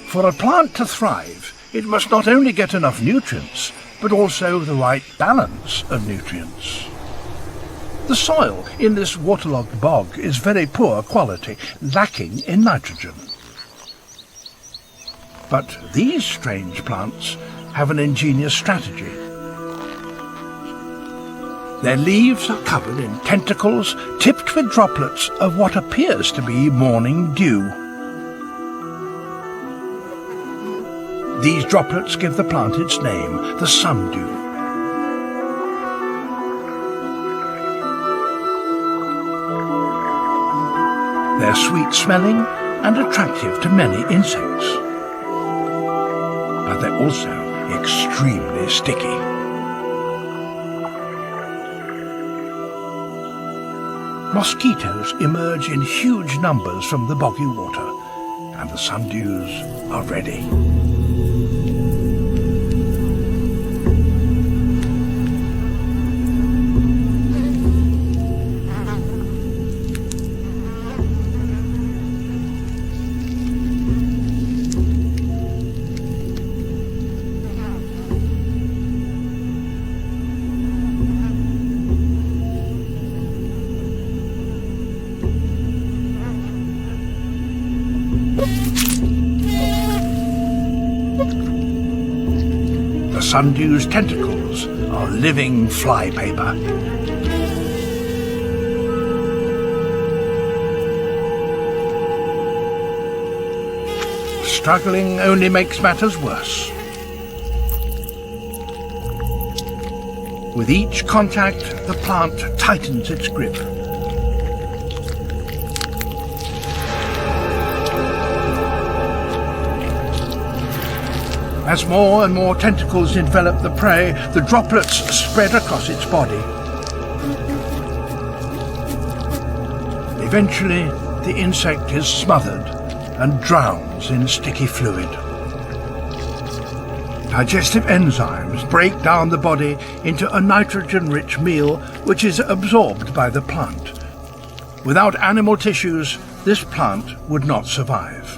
For a plant to thrive, it must not only get enough nutrients, but also the right balance of nutrients. The soil in this waterlogged bog is very poor quality, lacking in nitrogen. But these strange plants have an ingenious strategy. Their leaves are covered in tentacles tipped with droplets of what appears to be morning dew. These droplets give the plant its name, the sundew. They're sweet-smelling and attractive to many insects. But they're also extremely sticky. Mosquitoes emerge in huge numbers from the boggy water, and the sundews are ready. The sundew's tentacles are living flypaper. Struggling only makes matters worse. With each contact, the plant tightens its grip. As more and more tentacles envelop the prey, the droplets spread across its body. Eventually, the insect is smothered and drowns in sticky fluid. Digestive enzymes break down the body into a nitrogen-rich meal which is absorbed by the plant. Without animal tissues, this plant would not survive.